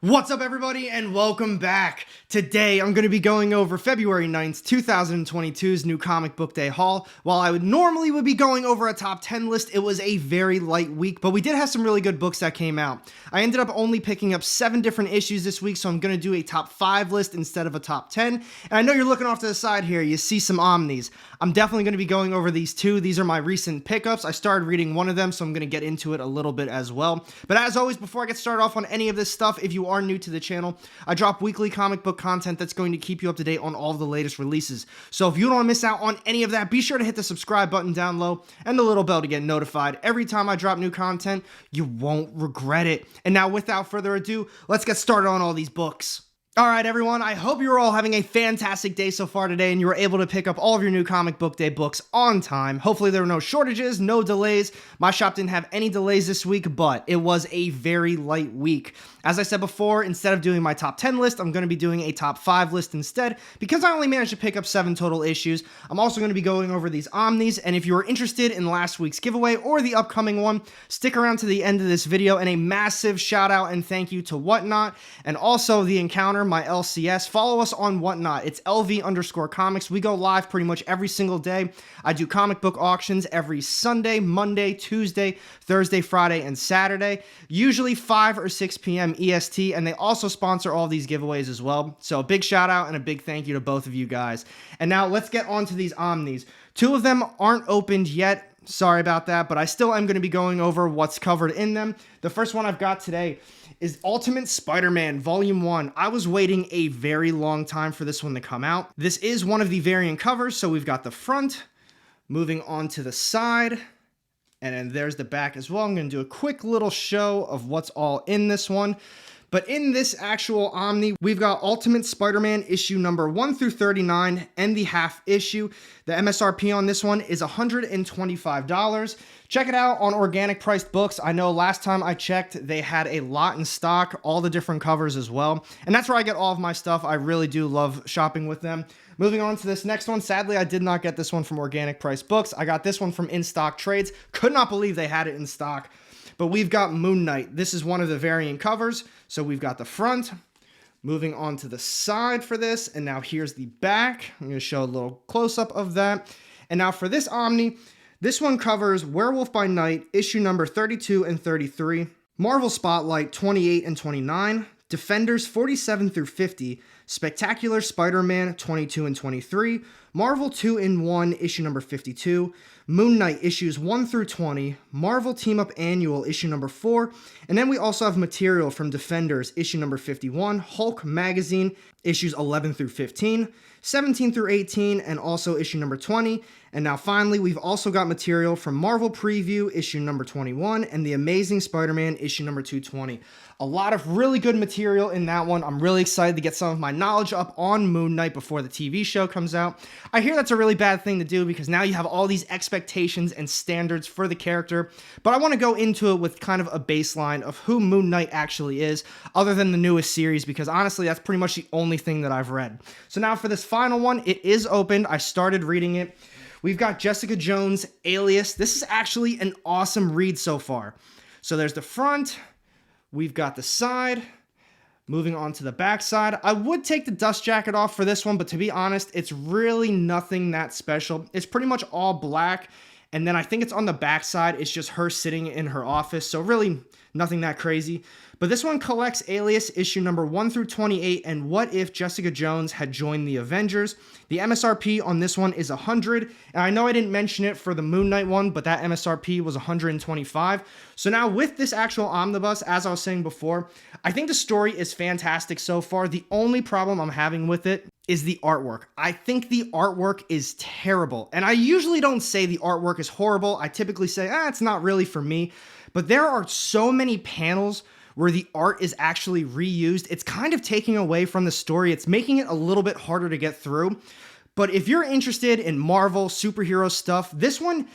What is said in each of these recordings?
What's up, everybody, and welcome back. Today, I'm going to be going over February 9th, 2022's new comic book day haul. While I would normally be going over a top 10 list, it was a very light week, but we did have some really good books that came out. I ended up only picking up 7 different issues this week, so I'm going to do a top 5 list instead of a top 10. And I know you're looking off to the side here, you see some omnis. I'm definitely going to be going over these two. These are my recent pickups. I started reading one of them, so I'm going to get into it a little bit as well. But as always, before I get started off on any of this stuff, if you are new to the channel, I drop weekly comic book content that's going to keep you up to date on all of the latest releases. So if you don't want to miss out on any of that, be sure to hit the subscribe button down low and the little bell to get notified every time I drop new content. You won't regret it. And now, without further ado, let's get started on all these books. Alright everyone, I hope you're all having a fantastic day so far today and you were able to pick up all of your new comic book day books on time. Hopefully there were no shortages, no delays. My shop didn't have any delays this week, but it was a very light week. As I said before, instead of doing my top 10 list, I'm going to be doing a top 5 list instead, because I only managed to pick up 7 total issues. I'm also going to be going over these omnis, and if you were interested in last week's giveaway or the upcoming one, stick around to the end of this video, and a massive shout out and thank you to Whatnot, and also The Encounter, my LCS. Follow us on Whatnot. It's LV_comics. We go live pretty much every single day. I do comic book auctions every Sunday, Monday, Tuesday, Thursday, Friday, and Saturday, usually 5 or 6 p.m. EST, and they also sponsor all these giveaways as well. So a big shout out and a big thank you to both of you guys. And now let's get on to these omnis. 2 of them aren't opened yet. Sorry about that, but I still am going to be going over what's covered in them. The first one I've got today is Ultimate Spider-Man Volume 1. I was waiting a very long time for this one to come out. This is one of the variant covers, so we've got the front, moving on to the side, and then there's the back as well. I'm going to do a quick little show of what's all in this one. But in this actual omni, we've got Ultimate Spider-Man issue number 1 through 39 and the half issue. The MSRP on this one is $125. Check it out on OrganicPricedBooks. I know last time I checked, they had a lot in stock, all the different covers as well. And that's where I get all of my stuff. I really do love shopping with them. Moving on to this next one. Sadly, I did not get this one from OrganicPricedBooks. I got this one from In Stock Trades. Could not believe they had it in stock. But we've got Moon Knight. This is one of the variant covers. So we've got the front, moving on to the side for this. And now here's the back. I'm going to show a little close-up of that. And now for this omni, this one covers Werewolf by Night, issue number 32 and 33, Marvel Spotlight 28 and 29, Defenders 47 through 50, Spectacular Spider-Man 22 and 23, Marvel 2-in-1 issue number 52, Moon Knight issues 1 through 20, Marvel Team Up Annual issue number 4, and then we also have material from Defenders issue number 51, Hulk Magazine issues 11 through 15, 17 through 18, and also issue number 20. And now finally, we've also got material from Marvel Preview issue number 21 and The Amazing Spider-Man issue number 220. A lot of really good material in that one. I'm really excited to get some of my knowledge up on Moon Knight before the TV show comes out. I hear that's a really bad thing to do because now you have all these expectations and standards for the character, but I want to go into it with kind of a baseline of who Moon Knight actually is, other than the newest series, because honestly, that's pretty much the only thing that I've read. So now for this final one, it is opened. I started reading it. We've got Jessica Jones' Alias. This is actually an awesome read so far. So there's the front, we've got the side, moving on to the back side. I would take the dust jacket off for this one, but to be honest, it's really nothing that special. It's pretty much all black, and then I think it's on the back side. It's just her sitting in her office, so really nothing that crazy. But this one collects Alias issue number 1 through 28 and What If Jessica Jones Had Joined the Avengers. The MSRP on this one is $100, and I know I didn't mention it for the Moon Knight one, but that MSRP was $125. So now with this actual omnibus, as I was saying before, I think the story is fantastic so far. The only problem I'm having with it is the artwork. I think the artwork is terrible, and I usually don't say the artwork is horrible. I typically say, it's not really for me, but there are so many panels where the art is actually reused. It's kind of taking away from the story. It's making it a little bit harder to get through. But if you're interested in Marvel superhero stuff, this one,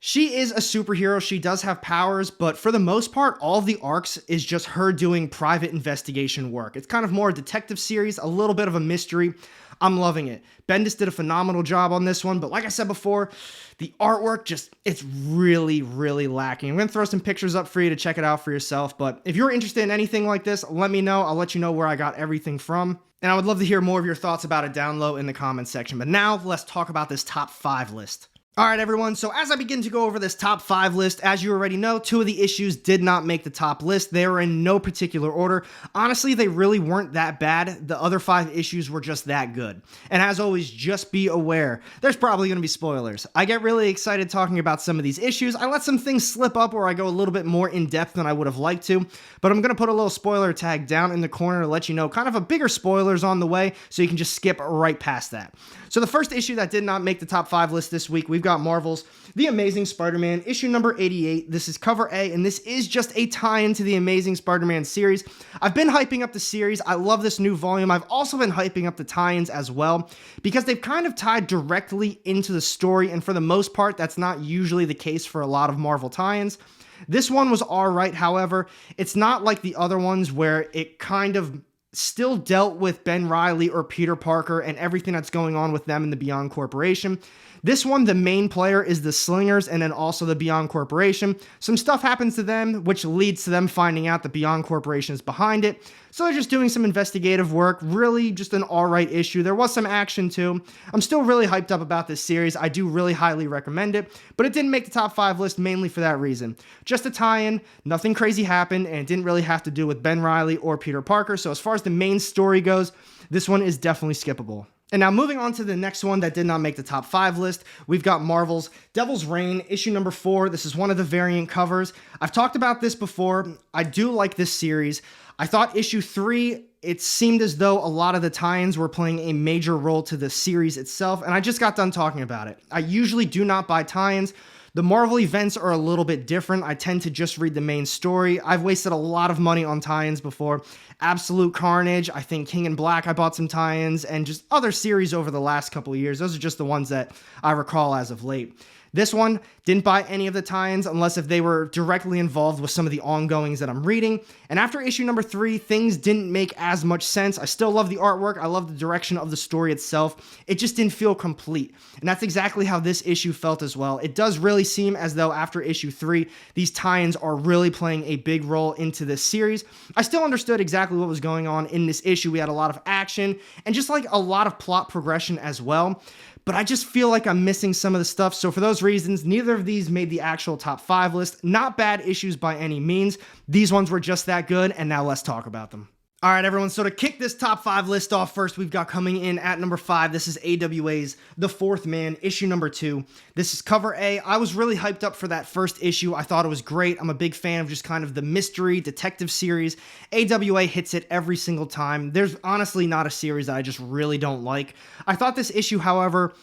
She is a superhero, she does have powers, but for the most part, all of the arcs is just her doing private investigation work. It's kind of more a detective series, a little bit of a mystery. I'm loving it. Bendis did a phenomenal job on this one, but like I said before, the artwork it's really, really lacking. I'm going to throw some pictures up for you to check it out for yourself, but if you're interested in anything like this, let me know. I'll let you know where I got everything from, and I would love to hear more of your thoughts about it down low in the comments section. But now, let's talk about this top 5 list. Alright everyone, so as I begin to go over this top 5 list, as you already know, 2 of the issues did not make the top list. They were in no particular order. Honestly, they really weren't that bad. The other 5 issues were just that good. And as always, just be aware, there's probably going to be spoilers. I get really excited talking about some of these issues. I let some things slip up where I go a little bit more in depth than I would have liked to, but I'm going to put a little spoiler tag down in the corner to let you know kind of a bigger spoilers on the way, so you can just skip right past that. So the first issue that did not make the top 5 list this week, we've got Marvel's The Amazing Spider-Man, issue number 88. This is cover A, and this is just a tie-in to the Amazing Spider-Man series. I've been hyping up the series. I love this new volume. I've also been hyping up the tie-ins as well, because they've kind of tied directly into the story, and for the most part, that's not usually the case for a lot of Marvel tie-ins. This one was alright, however. It's not like the other ones where it kind of still dealt with Ben Reilly or Peter Parker and everything that's going on with them in the Beyond Corporation. This one, the main player is the Slingers and then also the Beyond Corporation. Some stuff happens to them, which leads to them finding out the Beyond Corporation is behind it. So they're just doing some investigative work, really just an alright issue. There was some action too. I'm still really hyped up about this series. I do really highly recommend it, but it didn't make the top 5 list mainly for that reason. Just a tie-in, nothing crazy happened, and it didn't really have to do with Ben Reilly or Peter Parker. So as far as the main story goes, this one is definitely skippable. And now moving on to the next one that did not make the top 5 list, we've got Marvel's Devil's Reign, issue number 4. This is one of the variant covers. I've talked about this before. I do like this series. I thought issue 3, it seemed as though a lot of the tie-ins were playing a major role to the series itself, and I just got done talking about it. I usually do not buy tie-ins. The Marvel events are a little bit different. I tend to just read the main story. I've wasted a lot of money on tie-ins before. Absolute Carnage, I think King in Black, I bought some tie-ins, and just other series over the last couple of years. Those are just the ones that I recall as of late. This one, didn't buy any of the tie-ins unless if they were directly involved with some of the ongoings that I'm reading. And after issue number 3, things didn't make as much sense. I still love the artwork. I love the direction of the story itself. It just didn't feel complete. And that's exactly how this issue felt as well. It does really seem as though after issue 3, these tie-ins are really playing a big role into this series. I still understood exactly what was going on in this issue. We had a lot of action and just like a lot of plot progression as well. But I just feel like I'm missing some of the stuff. So for those reasons, neither of these made the actual top 5 list. Not bad issues by any means. These ones were just that good, and now let's talk about them. All right, everyone, so to kick this top 5 list off first, we've got coming in at number 5, this is AWA's The Fourth Man, issue number 2. This is cover A. I was really hyped up for that first issue. I thought it was great. I'm a big fan of just kind of the mystery detective series. AWA hits it every single time. There's honestly not a series that I just really don't like. I thought this issue, however,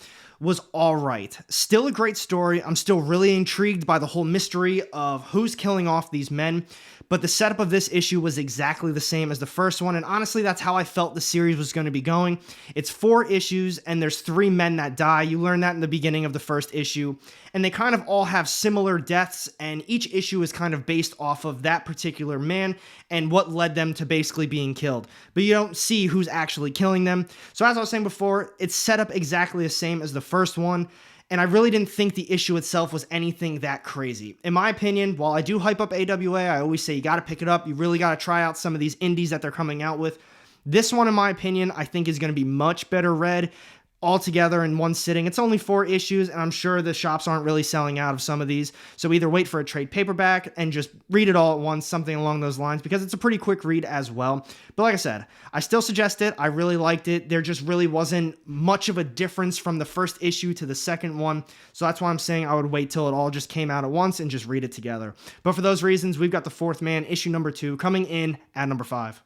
was alright. Still a great story. I'm still really intrigued by the whole mystery of who's killing off these men. But the setup of this issue was exactly the same as the first one, and honestly, that's how I felt the series was going to be going. It's 4 issues, and there's 3 men that die. You learn that in the beginning of the first issue, and they kind of all have similar deaths, and each issue is kind of based off of that particular man and what led them to basically being killed. But you don't see who's actually killing them. So as I was saying before, it's set up exactly the same as the first one, and I really didn't think the issue itself was anything that crazy. In my opinion, while I do hype up AWA, I always say you gotta pick it up, you really gotta try out some of these indies that they're coming out with. This one, in my opinion, I think is gonna be much better read all together in one sitting. It's only 4 issues, and I'm sure the shops aren't really selling out of some of these, so either wait for a trade paperback and just read it all at once, something along those lines, because it's a pretty quick read as well. But like I said, I still suggest it. I really liked it. There just really wasn't much of a difference from the first issue to the second one, so that's why I'm saying I would wait till it all just came out at once and just read it together. But for those reasons, we've got The Fourth Man, issue number 2, coming in at number 5.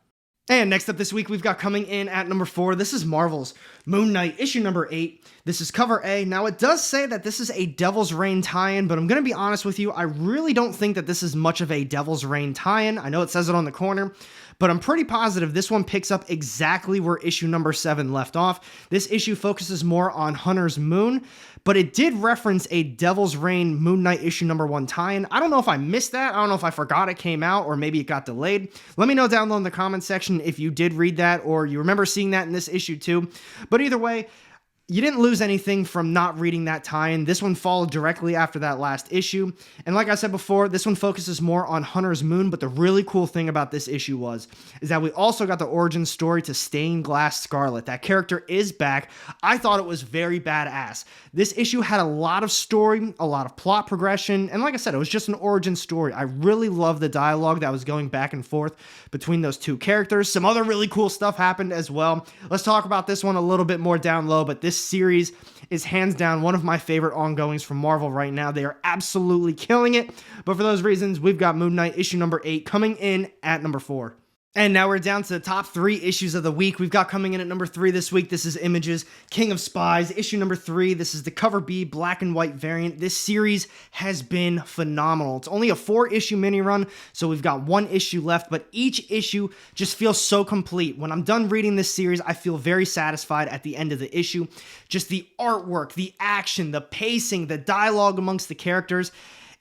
And next up this week, we've got coming in at number 4, this is Marvel's Moon Knight, issue number 8. This is cover A. Now, it does say that this is a Devil's Reign tie-in, but I'm going to be honest with you, I really don't think that this is much of a Devil's Reign tie-in. I know it says it on the corner, but I'm pretty positive this one picks up exactly where issue number 7 left off. This issue focuses more on Hunter's Moon, but it did reference a Devil's Reign Moon Knight issue number 1 tie-in. I don't know if I missed that. I don't know if I forgot it came out or maybe it got delayed. Let me know down below in the comment section if you did read that or you remember seeing that in this issue too. But either way, you didn't lose anything from not reading that tie-in. This one followed directly after that last issue. And like I said before, this one focuses more on Hunter's Moon, but the really cool thing about this issue is that we also got the origin story to Stained Glass Scarlet. That character is back. I thought it was very badass. This issue had a lot of story, a lot of plot progression, and like I said, it was just an origin story. I really love the dialogue that was going back and forth between those two characters. Some other really cool stuff happened as well. Let's talk about this one a little bit more down low, but this series is hands down one of my favorite ongoings from Marvel right now. They are absolutely killing it. But for those reasons, we've got Moon Knight issue number 8 coming in at number 4. And now we're down to the top 3 issues of the week. We've got coming in at number 3 this week. This is Image's King of Spies, issue number 3. This is the cover B black and white variant. This series has been phenomenal. It's only a 4-issue mini run, so we've got 1 issue left, but each issue just feels so complete. When I'm done reading this series, I feel very satisfied at the end of the issue. Just the artwork, the action, the pacing, the dialogue amongst the characters.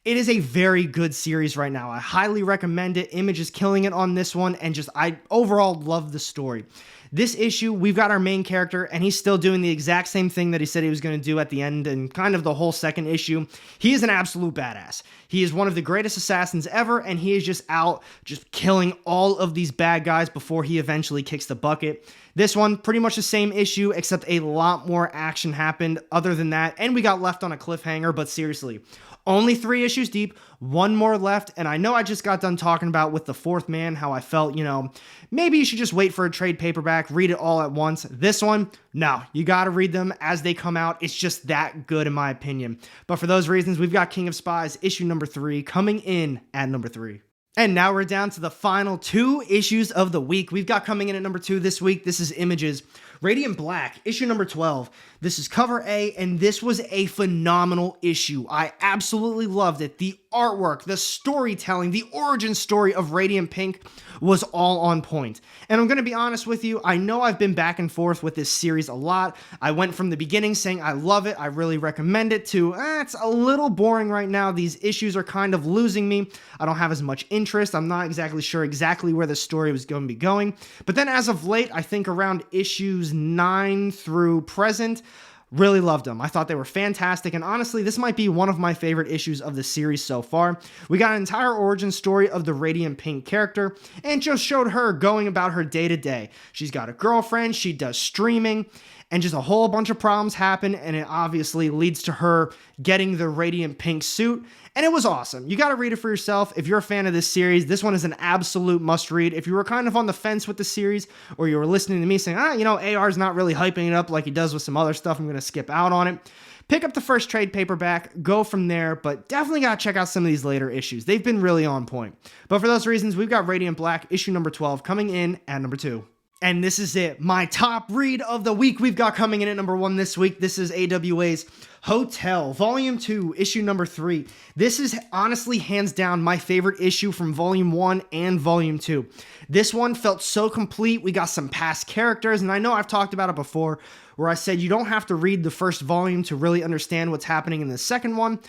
It is a very good series right now. I highly recommend it. Image is killing it on this one, and I overall love the story. This issue, we've got our main character, and he's still doing the exact same thing that he said he was going to do at the end and kind of the whole second issue. He is an absolute badass. He is one of the greatest assassins ever, and he is just out just killing all of these bad guys before he eventually kicks the bucket. This one, pretty much the same issue, except a lot more action happened other than that, and we got left on a cliffhanger, but seriously, only 3 issues deep, 1 more left, and I know I just got done talking about with the Fourth Man how I felt, maybe you should just wait for a trade paperback, read it all at once. This one, no, you gotta read them as they come out. It's just that good in my opinion. But for those reasons, we've got King of Spies, issue number 3, coming in at number 3. And now we're down to the final 2 issues of the week. We've got coming in at number 2 this week. This is Image's Radium Black, issue number 12. This is cover A, and this was a phenomenal issue. I absolutely loved it. The artwork, the storytelling, the origin story of Radium Pink was all on point. And I'm going to be honest with you, I know I've been back and forth with this series a lot. I went from the beginning saying I love it, I really recommend it, to it's a little boring right now. These issues are kind of losing me. I don't have as much interest. I'm not exactly sure where the story was going to be going. But then as of late, I think around issues 9 through present, really loved them. I thought they were fantastic, and honestly, this might be one of my favorite issues of the series so far. We got an entire origin story of the Radium Pink character, and just showed her going about her day-to-day. She's got a girlfriend, she does streaming, and just a whole bunch of problems happen, and it obviously leads to her getting the Radium Pink suit, and it was awesome. You gotta read it for yourself. If you're a fan of this series, this one is an absolute must-read. If you were kind of on the fence with the series, or you were listening to me saying, AR's not really hyping it up like he does with some other stuff, I'm gonna skip out on it, pick up the first trade paperback, go from there, but definitely gotta check out some of these later issues. They've been really on point. But for those reasons, we've got Radiant Black, issue number 12, coming in at number 2. And this is it, my top read of the week. We've got coming in at number 1 this week. This is AWAS Hotel, Volume 2, issue number 3. This is honestly hands down my favorite issue from Volume 1 and Volume 2. This one felt so complete. We got some past characters, and I know I've talked about it before, where I said you don't have to read the first volume to really understand what's happening in the second one.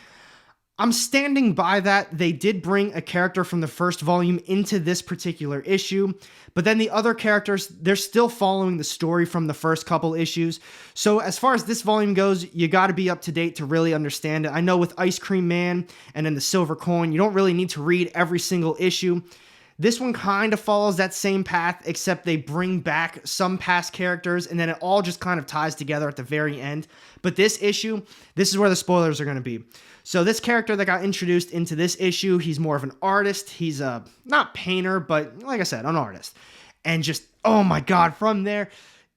I'm standing by that. They did bring a character from the first volume into this particular issue, but then the other characters, they're still following the story from the first couple issues. So as far as this volume goes, you got to be up to date to really understand it. I know with Ice Cream Man and then the Silver Coin, you don't really need to read every single issue. This one kind of follows that same path, except they bring back some past characters, and then it all just kind of ties together at the very end. But this issue, this is where the spoilers are going to be. So this character that got introduced into this issue, he's more of an artist. He's a, not painter, but like I said, an artist. And just, oh my God, from there,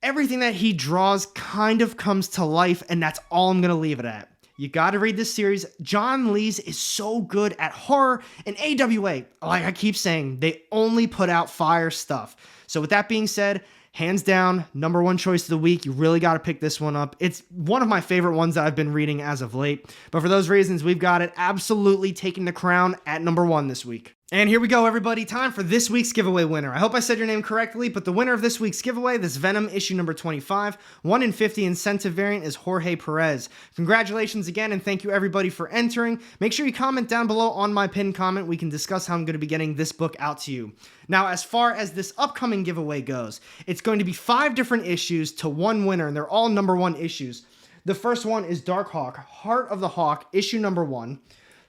everything that he draws kind of comes to life, and that's all I'm going to leave it at. You got to read this series. John Lees is so good at horror, and AWA, like I keep saying, they only put out fire stuff. So with that being said, hands down, number 1 choice of the week. You really got to pick this one up. It's one of my favorite ones that I've been reading as of late. But for those reasons, we've got it absolutely taking the crown at number 1 this week. And here we go, everybody. Time for this week's giveaway winner. I hope I said your name correctly, but the winner of this week's giveaway, this Venom issue number 25, 1 in 50 incentive variant, is Jorge Perez. Congratulations again, and thank you everybody for entering. Make sure you comment down below on my pinned comment. We can discuss how I'm going to be getting this book out to you. Now, as far as this upcoming giveaway goes, it's going to be 5 different issues to 1 winner, and they're all number 1 issues. The first one is Dark Hawk, Heart of the Hawk, issue number 1.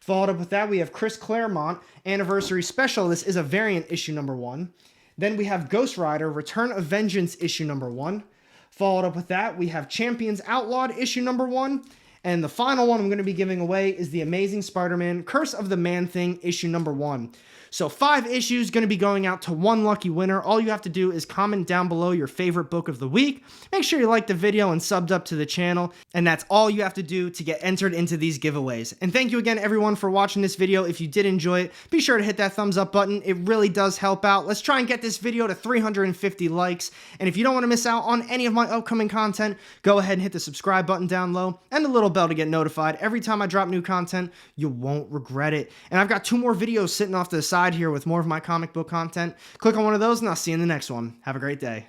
Followed up with that, we have Chris Claremont, Anniversary Special. This is a variant, issue number 1. Then we have Ghost Rider, Return of Vengeance, issue number 1. Followed up with that, we have Champions Outlawed, issue number 1. And the final one I'm going to be giving away is The Amazing Spider-Man, Curse of the Man-Thing, issue number 1. So 5 issues going to be going out to 1 lucky winner. All you have to do is comment down below your favorite book of the week. Make sure you like the video and subbed up to the channel. And that's all you have to do to get entered into these giveaways. And thank you again, everyone, for watching this video. If you did enjoy it, be sure to hit that thumbs up button. It really does help out. Let's try and get this video to 350 likes. And if you don't want to miss out on any of my upcoming content, go ahead and hit the subscribe button down low and the little bell to get notified every time I drop new content. You won't regret it. And I've got 2 more videos sitting off to the side here with more of my comic book content. Click on one of those and I'll see you in the next one. Have a great day.